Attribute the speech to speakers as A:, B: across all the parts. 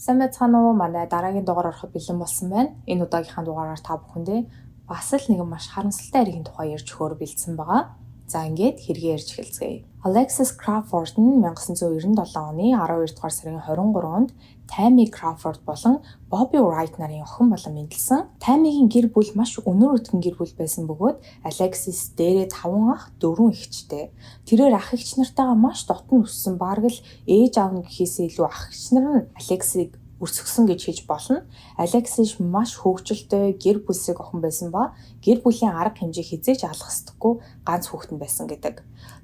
A: Сайн байцгаана уу? Манай дараагийн дугаар ороход бэлэн болсон байна. Энэ удаагийнхаа дугаараар та бүхэндээ бас л нэгэн маш харамсалтай хэргийн тухай ярьж өгөхөөр бэлдсэн байгаа. За ингээд хэргийг ярьж эхэлцгээе. Alexis Crawford нь 1997 оны 12 дугаар сарын 23-нд Tammy Crawford болон Bobby Wright нарын охин болон мэндэлсэн. Tammy-гийн гэр бүл маш өнөр өтгөн гэр бүл байсан бөгөөд Alexis дээрээ 5 ах, 4 эгчтэй. Тэрээр ах эгч нартайгаа маш дотн өссөн, бараг л ээж аав нь гэхээсээ илүү ах эгч нар нь Alexis-ийг өрсгсөн гэж хэлж болно. Alexis маш хөвгчлөлтэй гэр бүлсэг охин байсан ба гэр бүлийн арга хэмжээ хязгаарч алах ёстойгүй ганц хүүхэн байсан гэдэг.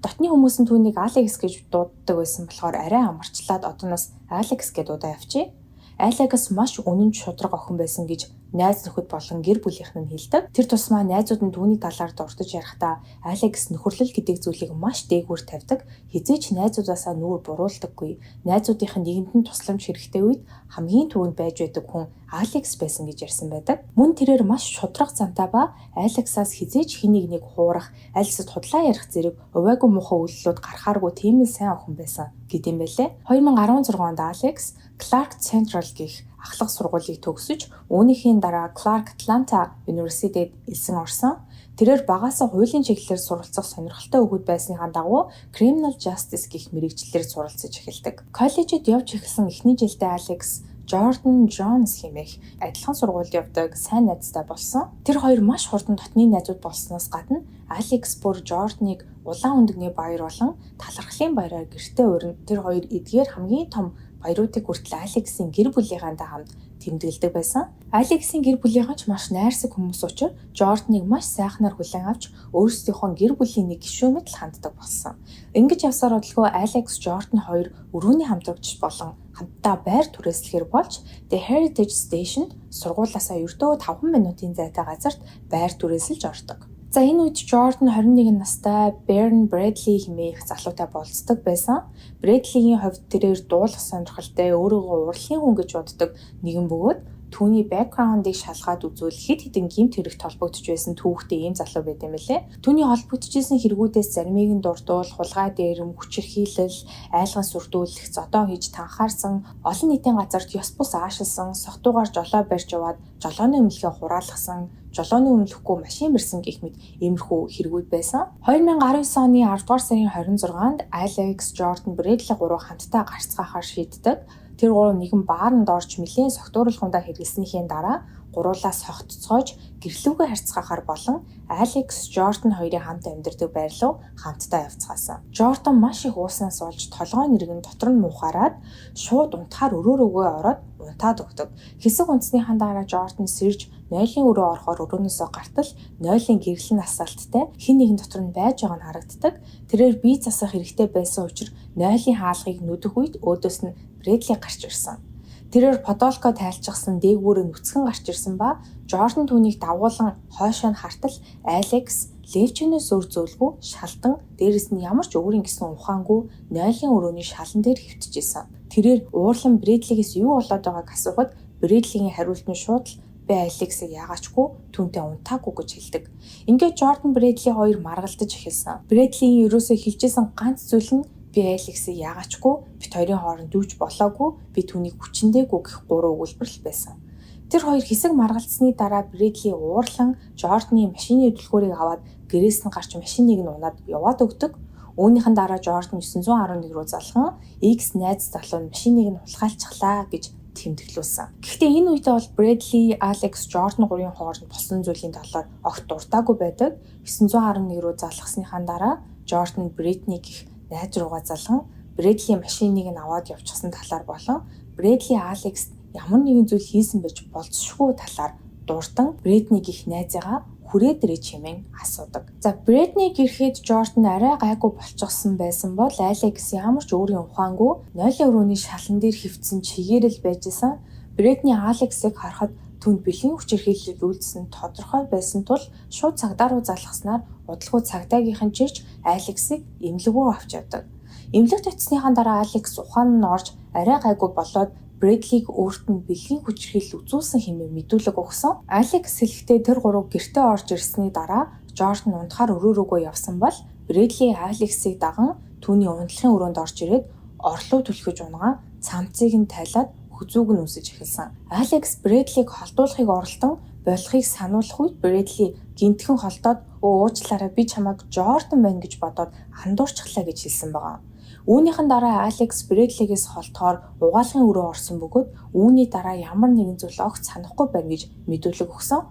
A: Дотны хүмүүс нь түүнийг Alex гэж дууддаг байсан болохоор арай амарчлаад одооноос Alex гэж дуудаа явчих. Alex маш үнэн шударга охин байсан гэж найз нөхөд болон гэр бүлийнхэн нь хэлдэг. Тэр тусмаа найзууд нь түүний талаар дурдж ярихдаа Alex нөхөрлөл гэдэг зүйлийг маш дээгүүр тавьдаг. Хизээч найзуудаасаа нүур буруулдаггүй. Найзуудынх нь нэгэнд нь тусламж хэрэгтэй үед хамгийн түрүүнд байж байдаг хүн Alex байсан гэж ярьсан байдаг. Мөн тэрээр маш шударга зантай ба Alex-аас хизээч хэнийг нэг хуурах, Alex-д худлаа ярих зэрэг увайгүй муухай үйлдэлүүд гарахааргүй тийм л сайн охин байсан гэдэм байлээ. 2016 онд Alex Clark Central гэх ахлах сургуулийг төгсөж үүнийхээ дараа Clark Atlanta University-д элсэн орсон. Тэрээр багаасаа хуулийн чиглэлээр суралцах сонирхолтой өгөөд байсныхаа дагуу Criminal Justice гэх мэргэжлээр суралцаж эхэлдэг. Коллежид явж эхэлсэн эхний жилдээ Alex Jordan Jones хэмээх адилхан сургуульд явдаг сайн найзтай болсон. Тэр хоёр маш хурдан дотны найзууд болсноос гадна Alex бүр Jordan-ыг улаан өндөгний баяр болон талархлын баяраар гэртээ урина. Тэр хоёр эдгээр хамгийн том баяруудыг хүртэл Alex-ийн гэр бүлийнхэнтэй хамт тэмдэглэдэг байсан. Alex-ийн гэр бүлийнхэн ч маш найрсаг хүмүүс учраас Jordan-ыг маш сайхнаар хүлээн авч өөрсдийнхөө гэр бүлийн нэг гишүүн мэт л ханддаг болсон. Ингэж явсаар бодлого Alex Jordan хоёр өрөөний хамтрагч болон хамтдаа байр түрээслэхэр болж The Heritage Station сургуулиасаа ердөө 5 минутын зайтай газарт байр түрээсэлж ордог. За энэ үед Jordan 21 настай Baron Bradley хэмээх залуутай болцдог байсан. Bradley-ийн хувьд тэрээр дуулах сонирхолтой, өөрийгөө урлагийн хүн гэж боддог нэгэн бөгөөд түүний бэкграундыг шалгаад үзвэл хэд хэдэн гэмт хэрэгт холбогдож байсан түүхтэй ийм залуу байт юм лээ. Түүний холбогдчихсэн хэрэгүүдээс заримыг нь дурдвал, хулгай дээрэм, хүчирхийлэл, айлган сүрдүүлэх, зодоо хийж танхаарсан, олон нийтийн газарт ёс бус аашилсан, согтуугаар жолоо барьж яваад жолооны өмнөхөө хураалгасан, жолооны өмнөхгүй машин барьсан гэх мэт иймэрхүү хэрэгүүд байсан. 2019 оны 10 дугаар сарын 26-нд Alex, Jordan, Bradley 3 хамтдаа гарцгаахаар шийддэг. Тэр гурав нэгэн бааранд орж нэлээд согтууруулгандаа хэрэглэснийхээ дараа гуруулаас хогтцоож гэрлүүгээ харьцгаахаар болон Alex, Jordan хоёрын хамт амьдардаг байр руу хамтдаа явцгаасан. Jordan маш их ууснаас болж толгой нэргэн дотор нь муухаараад шууд унтахаар өрөөрөөгөө ороод унтаад өгдөг. Хэсэг унтсныхаа дараа Jordan сэрж нойлын өрөө орохоор өрөөнөөсөө гартал нойлын гэрэлэн асаалттай хин нэгэн дотор нь байж байгаа нь харагддаг. Тэрээр бие засах хэрэгтэй байсан учраас нойлын хаалгыг нүдэх үед өөдөөс нь Bradley гарч ирсэн. Тэрээр подолко тайлчсан дээгүүрээ нүцгэн гарч ирсэн ба Jordan түүнийг дагуулan хойшоо нь хартал Alex левчнээс өөр зөөлгүй шалдан дээрэс нь ямар ч өөрийн гэсэн ухаангүй нойлын өрөөний шалан дээр хөвтөжсэн. Тэрээр уурлан Bradley-гээс юу болоод байгааг асуухад Bradley-гийн хариулт нь шууд л би Alex-ийг яагаачгүй түүнтэй унтаагүй гэж хэлдэг. Ингээд Jordan Bradley хоёр маргалдаж эхэлсэн. Bradley-ийн ерөөсөө хэлжсэн ганц зүйл нь би Alex-ийг яагаачгүй бит хоёрын хооронд юуч болоогүй би түүнийг хүчндээгүй гэх 3 өгүүлбэр л байсан. Тэр хоёр хэсэг маргалцсны дараа Bradley уурлан Jordan-ийн машины хөдөлгөөрийг аваад гэрээс нь гарч машиныг нь унаад яваад өгдөг. Үүнийхэн дараа Jordan 911 руу залхан X найз залуу нь машиныг нь хулгайлцглаа гэж тэмдэглүүлсэн. Гэхдээ энэ үедээ бол Bradley, Alex, Jordan 3-ын хооронд болсон зүйлийн талаар огт дуртаагүй байдаг. 911 руу залхасныхаа дараа Jordan Bradley гэх найз руугаа залхан Bradley машиныг нь аваад явчихсан талаар болон Bradley Alex ямар нэгэн зүйл хийсэн байж болцсохгүй талаар дурдан Bradley гих найзыгаа хүрээд ирээ чимэн асуудаг. За Bradley гэрхэд Jordan арай гайгүй болчихсон байсан бол Alex ямар ч өөрийн ухаангүй нойлын өрөөний шалан дээр хөвцсөн чигээрэл байжсэн. Bradley Alex-ыг харахад түнд бэлгийн хүчирхийлэл үйлдсэн тодорхой байсан тул шууд цагдаа руу залгаснаар удалгүй цагдаагийнхан чирч Alex-ыг эмнэлгүү авч явдаг. Эмнэлэгт очисныхаа дараа Alex ухаан нь орж арай гайгүй болоод Bradley-г өөрт нь бэлгийн хүчирхийлэл үзүүлсэн хэмээн мэдүүлэг өгсөн. Alex хэлэхдээ тэр гурав гэртээ орж ирсний дараа Jordan унтахаар өрөөрөөгөө явсан бол Bradley Alex-ийг даган түүний унтлахын өрөөнд орж ирээд орлоо түлхэж унган цамцыг нь тайлаад хүзүүг нь үсэж эхэлсэн. Алекс Брэдлийг холдуулахыг оролдон болохыг сануулах үед Брэдли гинтхэн холдоод уучлаарай би чамайг Жордан байна гэж бодоод андуурчихлаа гэж хэлсэн байгаа. Үүнийхэн дараа Алекс Брэдлигээс холдохоор угаалгын өрөө орсон бөгөөд үүний дараа ямар нэгэн зүйл огт санахгүй байна гэж мэдүүлэг өгсөн.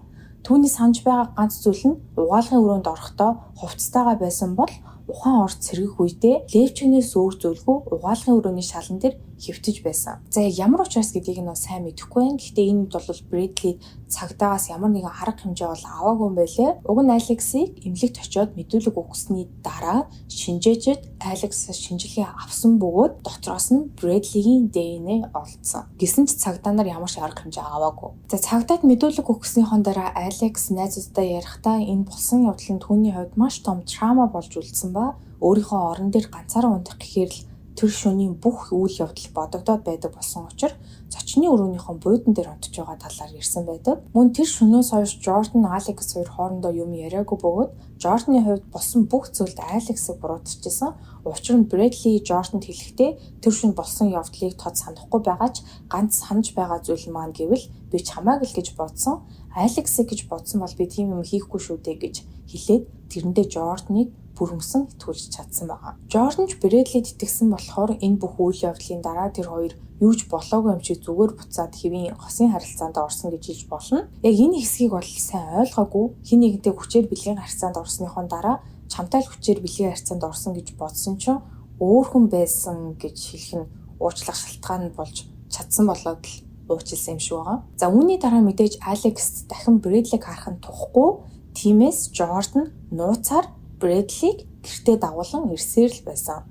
A: Түүний санаж байгаа ганц зүйл нь угаалгын өрөөнд орохдоо хувцастайгаа байсан бол ухаан орж сэргэх үедээ левчнээс өөр зүйлгүй угаалгын өрөөний шалан дээр хөвтөж байсан. За ямар учраас гэдгийг нь сайн мэдэхгүй байна. Гэхдээ энэ бол Брэдли цагдаагаас ямар нэгэн арга хэмжээ бол аваагүй юм байлээ. Уг нь Алексийг эмнэлэгт очиод мэдүүлэг өгсөний дараа шинжээчид Алексаас шинжилгээ авсан бөгөөд дотроос нь Брэдлигийн ДНХ олдсон. Гэсэн ч цагдаа нар ямар ч арга хэмжээ аваагүй. За цагдаад мэдүүлэг өгснөхийн дараа Алекс найзуудтай ярихдаа энэ болсон явдал нь түүний хувьд маш том траума болж үлдсэн ба өөрийнхөө орон дээр ганцаараа унтах гэхээр л тэр шөнийн бүх үйл явдал бодогдоод байдаг болсон учраас зочны өрөөнийхон буудан дээр унтж байгаа талаар ярьсан байдаг. Мөн тэр шөнөөс хойш Жордан Алекс хоёр хоорондоо юм яриагүй бөгөөд Жорданы хувьд болсон бүх зүйлд Алексыг буруутгажсэн. Учир нь Брэдли Жорданд хэлэхдээ тэр шөнө болсон явдлыг тод санахгүй байгаа ч ганц санаж байгаа зүйл маань гэвэл би чамайг л гэж бодсон. Алексыг гэж бодсон бол би тийм юм хийхгүй шүү дээ гэж хэлээд тэрэндээ Жорданыг бүрмсэн итгүүлж чадсан байгаа. Жордан ч Брэдлид итгэсэн болохоор энэ бүх үйл явдлын дараа тэр хоёр юу ч болоогүй юм шиг зүгээр буцаад хэвийн хосын харилцаанд орсон гэж хэлж болно. Яг энэ хэсгийг бол сайн ойлгоогүй. Хин нэгэнтэй хүчээр бэлгийн харилцаанд орсныхон дараа чамтай л хүчээр бэлгийн харилцаанд орсон гэж бодсон чинь өөр хүн байсан гэж хэлэх нь уучлах шалтгаан нь болж чадсан болоод л уучлсан юм шиг байгаа. За үүний дараа мэдээж Алекс дахин Брэдлиг харах нь тухгүй. Тиймээс Жордан нууцаар Брэдлиг гэртээ дагуулan ирсээр л байсан.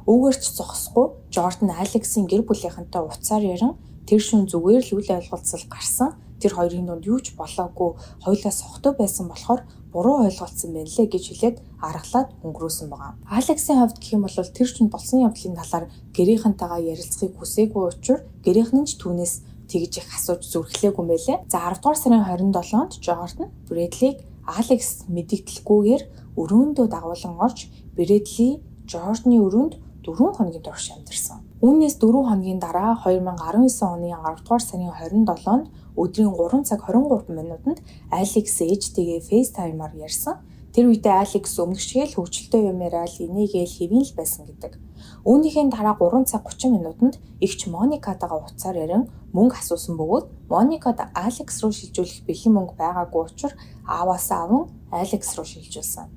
A: Үүгээр ч зогсохгүй Жордан Алексийн гэр бүлийнхэнтэй уцаар ярин тэр шөнө зүгээр л үл ойлголцол гарсан. Тэр хоёрын дунд юу ч болоогүй хоёулаа сохтой байсан болохоор буруу ойлголцсон байна лээ гэж хэлээд аргалаад өнгөрөөсөн байгаа. Алексийн хувьд гэх юм бол тэр шөнө болсон явдлын талаар гэрийнхэнтэйгээ ярилцахыг хүсээгүй учраас гэрийнх нь ч түүнээс тэгж их асууж зүрхлээгүй мэлээ. За 10 дугаар сарын 27-нд Жордан Брэдлиг Алекс мэдэгдэлгүйгээр өрөөндөө дагуулan орж Брэдли Жорданы өрөөнд 4 хоногийн турш амьдарсан. Үүнээс 4 хоногийн дараа 2019 оны 10 дугаар сарын 27-нд өдрийн 3 цаг 23 минутанд Алекс ээжтэйгээ FaceTime-аар ярьсан. Тэр үедээ Алекс өмнөшгөл хөвгчлөлтөө юм яриад энийгээл хэвэн л байсан гэдэг. Үүнийхээ дараа 3 цаг 30 минутанд эгч Моникатайгаа уцаар ярин мөнгө асуусан бөгөөд Моникад Алекс руу шилжүүлэх бэлэн мөнгө байгаагүй учраас ааваасаа аван Алекс руу шилжүүлсэн.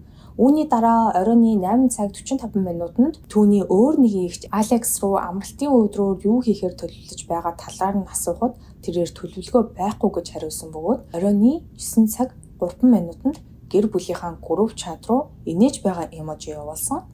A: Үүний дараа оройн 8 цаг 45 минутанд түүний өөр нэгэн эгч Алекс руу амралтын өдрөөр юу хийхээр төлөвлөж байгаа талаар нь асуухад тэрээр төлөвлөгөө байхгүй гэж хариулсан бөгөөд оройн 9 цаг 30 минутанд гэр бүлийнхаа групп чат руу инээж байгаа эможи явуулсан.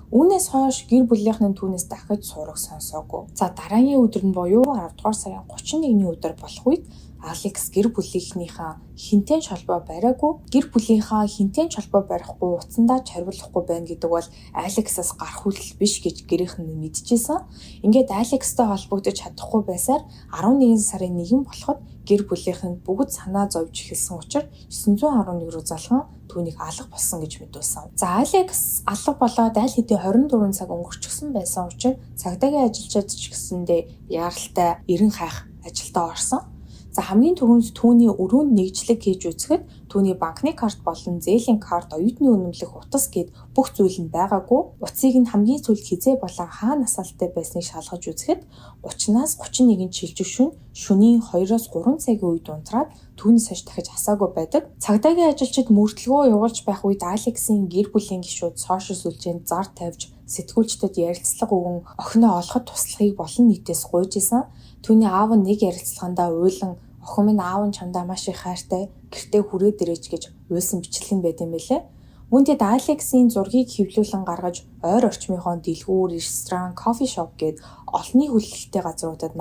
A: Үүнээс хойш гэр бүлийнх нь түүнээс дахиж сураг сонсоогүй. За дараагийн өдөр нь буюу 10 дугаар сарын 31-ний өдөр болох үед Алекс гэр бүлийнхнийхээ хинтэн холбоо бариагүй, гэр бүлийнхаа хинтэн холбоо барихгүй утсандаа чарвуулахгүй байна гэдэг бол Алексаас гарах үйлдэл биш гэж гэрийнх нь мэдчихсэн. Ингээд Алекстай холбогдож чадахгүй байсаар 11 сарын 1 болоход гэр бүлийнх нь бүгд санаа зовж эхэлсэн учраас 911 руу залхан түүнийг алга болсон гэж мэдүүлсэн. За Алекс алга болоод аль хэдийн 24 цаг өнгөрчихсөн байсан учраас цагдаагийн ажилчид ч гэсэндээ яаралтай 90 хайх ажилдаа орсон. За хамгийн түрүүнд түүний өрөөнд нэгжлэг хийж үзэхэд түүний банкны карт болон зээлийн карт, оюутны үнэмлэх утас гэд бүх зүйл нь байгаагүй. Утсыг нь хамгийн сүүлд хизээ болон хаана асаалттай байсныг шалгаж үзэхэд 30-аас 31 шилжих шөнийн 2-оос 3 цагийн үед унтраад түүнээс хойш дахиж асаагүй байдаг. Цагдаагийн ажилчид мөрдлөгөө явуулж байх үед Алексийн гэр бүлийн гишүүд сошиал сүлжээнд зар тавьж сэтгүүлчдэд ярилцлага өгөн охиноо олоход туслахыг болон нийтээс гуйж исэн. Түүний аав нь нэг ярилцлагандаа уйлан охин минь аав нь чамдаа маш их хайртай гэртээ хүрээд ирээч гэж уйлсан бичлэг байт юм байлээ. Үүнтэд Алексийн зургийг хэвлүүлэн гаргаж ойр орчмынхоо дэлгүүр, ресторан, кофе шоп гээд олонний хүлээлттэй газруудад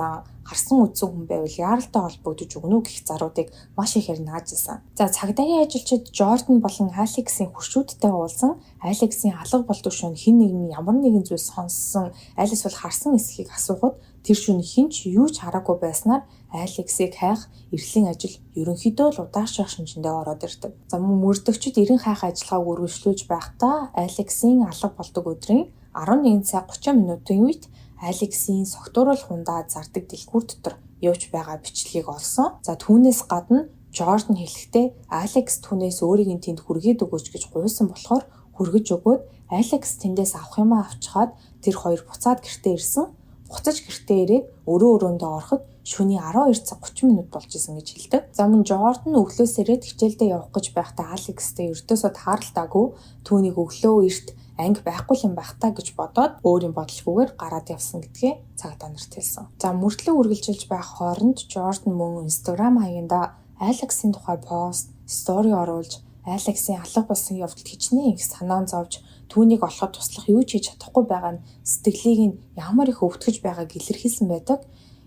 A: харсан үзсэн хүн байвал яаралтай холбогдож өгнө гэх заруудыг маш ихээр наажсан. За цагдаагийн ажилчид Жордан болон Алексийн хуршүүдтэй уулзсан. Алексийн алга болдог шөнө хэн нэгний ямар нэгэн зүйлс сонссон, аль эсвэл харсан эсхийг асуухад тэр шөнө хэн ч юу ч хараагүй байснаар Алексийг хайх эрхлийн ажил ерөнхийдөө л удаашрах шинжэндээ ороод ирдэг. За мөн мөрдөгчд 90 хайх ажиллагааг үргэлжлүүлж байхдаа Алексийн алга болдог өдрийн 11 цаг 30 минутын үед Алексийн согтууруулах хундаа зардаг дэлгүүр дотор явж байгаа бичлэгийг олсон. За түүнээс гадна Жордан хэлэхдээ Алекс түүнээс өөрийг нь тэнд хүргээд өгөөч гэж гуйсан болохоор хүргэж өгөөд Алекс тэндээс авах юмаа авчгаад тэр хоёр буцаад гэртээ ирсэн. Буцаж гэртээ ирээд өрөөндөө ороход шөнийн 12 цаг 30 минут болж исэн гэж хэлдэг. За мөн Жордан өглөөс ирээд хичээлдээ явах гэж байхдаа Алекстэй ердөөсөө тааралдаагүй түүнийг өглөө эрт анги байхгүй юм байх та гэж бодоод өөрийн бодлогоор гараад явсан гэдгээ цагдаа нарт хэлсэн. За мөртлөө үргэлжилж байх хооронд Жордан мөн Instagram хаяганда Алексийн тухай пост, стори оруулж Алексийн алга болсон явдалд хичнээн их санаан зовж түүнийг олоход туслах юу ч хийж чадахгүй байгаа нь сэтгэлийг нь ямар их өвтгөж байгааг илэрхийлсэн байдаг.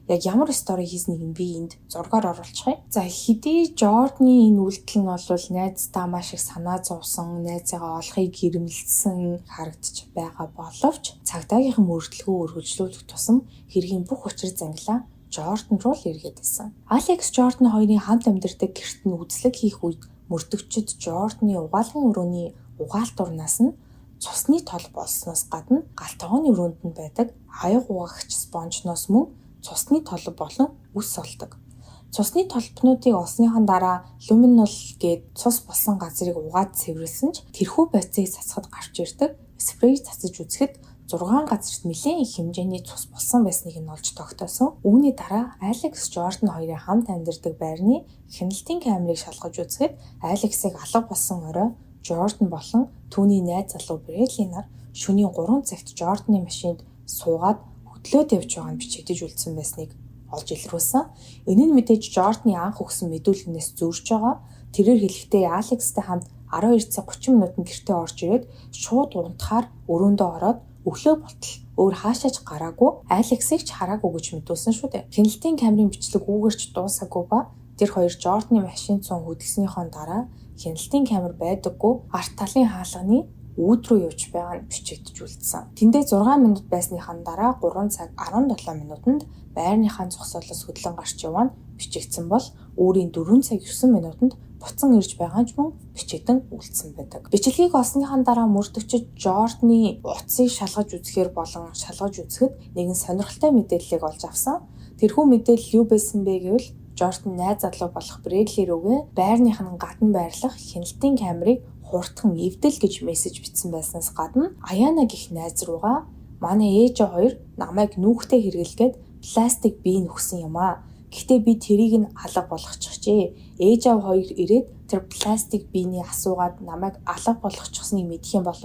A: Яг ямар стори хийснийг нь би энд зургаар оруулчихъя. За хэдий Жорданы энэ үйлдэл нь бол найзтаа маш их санаа зовсон, найзыгаа олохыг гэрмэлсэн харагдаж байгаа боловч цагдаагийнхан мөрдлөгөө үргэлжлүүлэх тусам хэргийн бүх учир зангилаа Жордан руу л эргээд исэн. Алекс Жордан хоёрын хамт амьдардаг гэрт нь үзлэг хийх үед мөрдөгчид Жорданы угаалгын өрөөний угаалт урнаас нь цусны тол болсноос гадна галтгооны өрөөнд нь байдаг аяг угаагч спонжноос мөн цусны тол болон үс олдог. Цусны толбнуудыг олсныхан дараа люминол гээд цус болсон газрыг угаад цэвэрлсэн ч тэрхүү байцыг цацхад гарч ирдэг. Спрей цацаж үзэхэд 6 газарт нэлээд их хэмжээний цус болсон байсныг нь олж тогтоосон. Үүний дараа Алекс Жордан хоёрын хамт амьдардаг байрны хяналтын камерыг шалгаж үзэхэд Алексыг алга болсон орой Жордан болон түүний найз залуу Брэдли нар шөнийн 3 цагт Жорданы машинд суугаад хөдлөөд явж байгаа нь бичигдэж үлдсэн байсныг олж илрүүлсэн. Энэ нь мэдээж Жорданы анх өгсөн мэдүүлгээс зөрж байгаа. Тэрээр хэлэхдээ Алекстай хамт 12 цаг 30 минутанд гэртээ орж ирээд шууд унтахаар өрөөндөө ороод өглөө болтол өөр хаашаач гараагүй Алексыг ч хараагүй гэж мэдүүлсэн шүү дээ. Хяналтын камерын бичлэг үүгээрч дуусаагүй ба тэр хоёр Жорданы машин цун хөдөлснийхоо дараа хяналтын камер байдаггүй арт талын хаалганы үүд рүү явж байгаа нь бичигдэж үлдсэн. Тэндээ 6 минут байсныхаа дараа 3 цаг 17 минутанд байрныхаа зогсоолоос хөдлөн гарч явна бичигдсэн бол өөрийн 4 цаг 9 минутанд буцан ирж байгаа ч мөн бичигдэн үлдсэн байдаг. Бичлэгийг олсныхаа дараа мөрдөгчид Жорданы утсыг шалгаж үзэхээр болон шалгаж үзэхэд нэгэн сонирхолтой мэдээллийг олж авсан. Тэрхүү мэдээлэл юу байсан бэ гэвэл Жордан найз залуу болох Брэдли рүүгээ байрных нь гадна байрлах хяналтын камерыг хурдхан эвдэл гэж мессеж бичсэн байснаас гадна Аяна гэх найз руугаа манай ээж хоёр намайг нүүхтэй хэрэглгээд пластик бие нөхсөн юм аа. Гэхдээ би тэрийг нь алга болгочихжээ. Ээж аав хоёр ирээд тэр пластик биений асуугаад намайг алга болгочихсныг мэдэх юм бол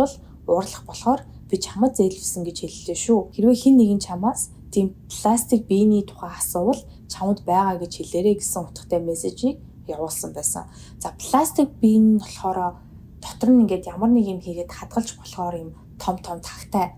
A: уурлах болохоор би чамд зээлвсэн гэж хэллээ шүү. Хэрвээ хэн нэгэн чамаас тийм пластик биений тухай асуувал чамд байгаа гэж хэлээрэй гэсэн утгатай мессежийг явуулсан байсан. За пластик бие нь болохоор дотор нь ингээд ямар нэг юм хийгээд хадгалж болохоор юм том тагтай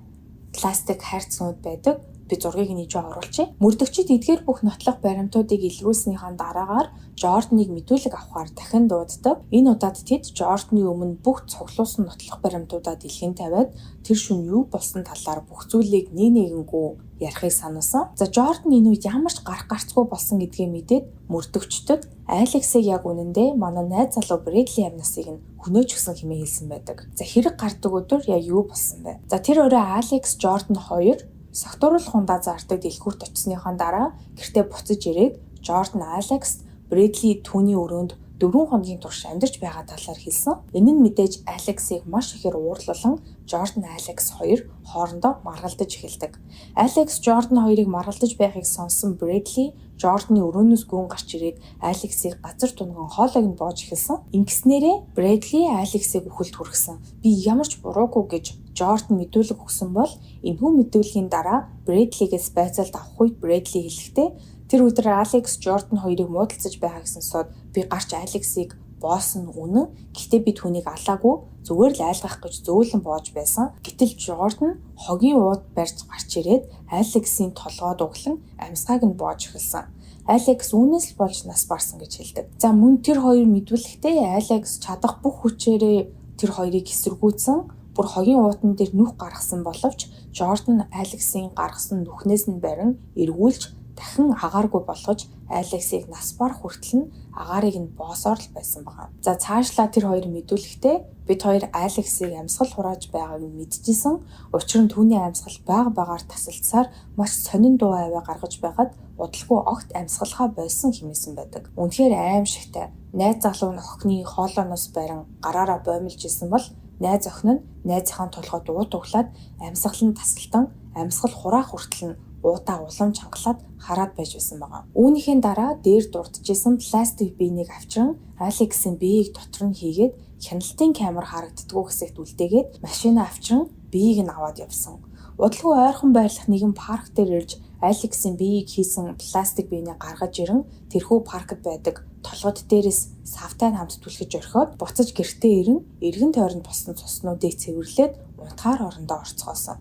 A: пластик хайрцагнууд байдаг. Би зургийг нээж оруулчих. Мөрдөгчид эдгээр бүх нотлох баримтуудыг илрүүлснийхаа дараагаар Жорданыг мэдүүлэг авахар дахин дууддаг. Энэ удаад тэд Жорданы өмнө бүх цуглуулсан нотлох баримтуудаа дэлхийн тавиад тэр шөнө юу болсон талаар бүх зүйлийг нэгэнгүү ярихыг сануулсан. За Жордан энэ үед ямар ч гарах гарцгүй болсон гэдгээ мэдээд мөрдөгчдөд Алексыг яг үнэндээ манай найз залуу Брэдли амнасыг нь хөнөөж өгсөн хэмээн хэлсэн байдаг. За хэрэг гардаг өдөр яг юу болсон бэ? За тэр өрөө Алекс Жордан хоёр согтууруулах хундаа зардаг дэлгүүрт очисныхаа дараа гэртээ буцаж ирээд Жордан Алекс Брэдли түүний өрөөнд 4 хоногийн турш амьдарч байгаа талаар хэлсэн. Энэ нь мэдээж Алексыг маш ихээр уурлуулан Жордан Алекс хоёр хоорондоо маргалдаж эхэлдэг. Алекс Жордан хоёрыг маргалдаж байхыг сонсон Брэдли Жорданы өрөөнөөс гүн гарч ирээд Алексыг газар тунган хоолойг нь боож эхэлсэн. Ингэснээрээ Брэдли Алексыг үхэлд хүргэсэн. Би ямар ч буруугүй гэж Жордан мэдүүлэг өгсөн бол энэхүү мэдүүлгийн дараа Брэдлигээс байцаалт авах үед Брэдли хэлэхдээ тэр өдөр Алекс Жордан хоёрыг муудалцаж байгаа гэсэн сууд би гарч Алексыг боосон үнэн. Гэхдээ би түүнийг алаагүй зүгээр л айлгах гэж зөөлөн боож байсан. Гэтэл Жордан хогийн ууд барьж гарч ирээд Алексийн толгойд углан амьсгааг нь боож эхэлсэн. Алекс үүнээс л болж нас барсан гэж хэлдэг. За мөн тэр хоёр мэдүүлэхдээ Алекс чадах бүх хүчээрээ тэр хоёрыг эсэргүүцсэн. Бүр хогийн уутан дээр нүх гаргасан боловч Жордан Алексийн гаргасан нүхнээс нь барин эргүүлж дахин агааргүй болгож Алексийг нас барах хүртэл нь агаарыг нь боосоор л байсан байгаа. За цаашлаа тэр хоёр мэдүүлэхдээ бид хоёр Алексийг амьсгал хурааж байгааг нь мэдчихсэн. Учир нь түүний амьсгал байгаар тасалдсаар маш сонин дуу аваа гаргаж байгаад удалгүй огт амьсгалахаа болсон хэмээсэн байдаг. Үнэхээр аимшигтай. Найз залуу нь охины хоолойноос барин гараараа боомлж исэн бол найз охин нь найзынхаа толгойд ууд углаад амьсгал нь тасалтан амьсгал хураах хүртэл нь уудаа улам чангалаад хараад байж байсан байгаа. Үүнийхээ дараа дээр дурдчихсан пластик биенийг авчран Алексийн биеийг дотор нь хийгээд хяналтын камер харагддггүй хэсэгт үлдээгээд машинаа авчран биеийг нь аваад явсан. Удалгүй ойрхон байрлах нэгэн парк дээр ирж Алексийн биеийг хийсэн пластик биенийг гаргаж ирэн тэрхүү паркт байдаг толгод дээрээс савтай хамт түлхэж орхиод буцаж гэртээ ирэн эргэн тойронд болсон цуснуудыг цэвэрлээд унтахаар орондоо орцгоосон.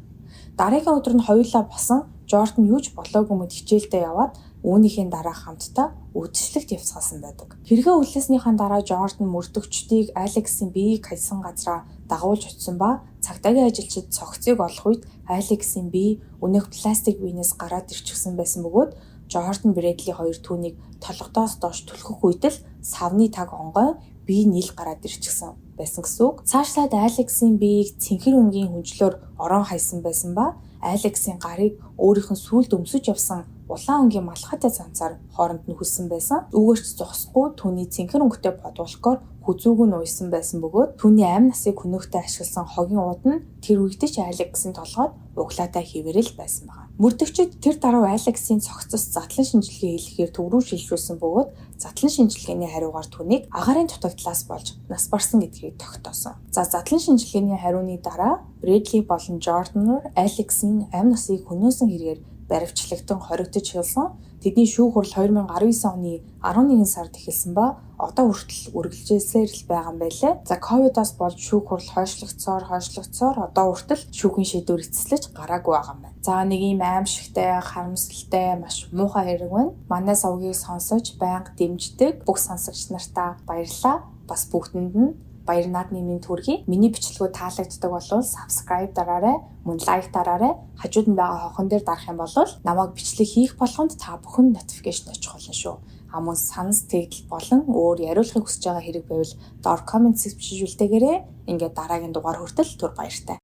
A: Дараагийн өдөр нь хоёулаа босон Жордан юу ч болоогүй мэд хичээлдээ яваад үүнийхээ дараа хамтдаа үдшилтэд явцгаасан байдаг. Хэрэгээ үлээснийхаа дараа Жордан мөрдөгчдийг Алексийн биеийг хайсан газараа дагуулж очсон ба цагдаагийн ажилчид цогцыг олох үед Алексийн бие өнөөх пластик биенээс гараад ирчихсэн байсан бөгөөд Жордан Брэдли хоёр түүнийг толгодоос доош түлхэх үед л савны таг онгой бие нийл гараад ирчихсэн байсан гэсэн үг. Цаашлаад Алексийн биеийг цэнхэр өнгийн хүнчлөөр орон хайсан байсан ба Алексийн гарыг өөрийнх нь сүүлд өмсөж явсан улаан өнгийн малхайтай цанцаар хооронд нь хүссэн байсан. Үүгээрч зогсохгүй түүний цэнхэр өнгөтэй бодволохоор хүзүүг нь уйсан байсан бөгөөд түүний амь насыг хөнөөхтэй ашигласан хогийн ууд нь тэр үед ч Алексийн толгойд углаатай хിവэрэл байсан байна. Мөрдөгчид тэр даруй Алексийн цогцос задлан шинжилгээ хийхээр төв рүү шилжүүлсэн бөгөөд задлан шинжилгээний хариугаар түүнийг агаарын дутагдлаас болж нас барсан гэдгийг тогтоосон. За задлан шинжилгээний хариуны дараа Брэдли болон Жордан Алексийн амь насыг хөнөөсөн хэрэгээр баривчлагдан хоригдож хэлсэн. Тэдний шүүх хурал 2019 оны 11 сард эхэлсэн ба одоо хүртэл үргэлжилсээр л байгаа юм байлээ. За ковидоос болж шүүх хурал хойшлогцоор одоо хүртэл шүүхийн шийдвэр эцэслэж гараагүй байгаа юм байна. За нэг ийм аимшигтай, харамсалтай, маш муухай хэрэг байна. Манай сувгийг сонсож байнга дэмждэг бүх сонсогч нартаа баярлалаа. Бас бүгдэнд нь баяр наадмын минь төргий. Миний бичлэгүүд таалагддаг бол subscribe дараарай, мөн лайк дараарай. Хажууд нь байгаа хонхон дээр дарах юм бол намайг бичлэг хийх болгонд та бүхэн notification очих болно шүү. Мөн санс тэгдэл болон өөр яриулахыг хүсэж байгаа хэрэг байвал доор comment section-д бичиж үлдээгээрэй. Ингээд дараагийн дугаар хүртэл түр баяртай.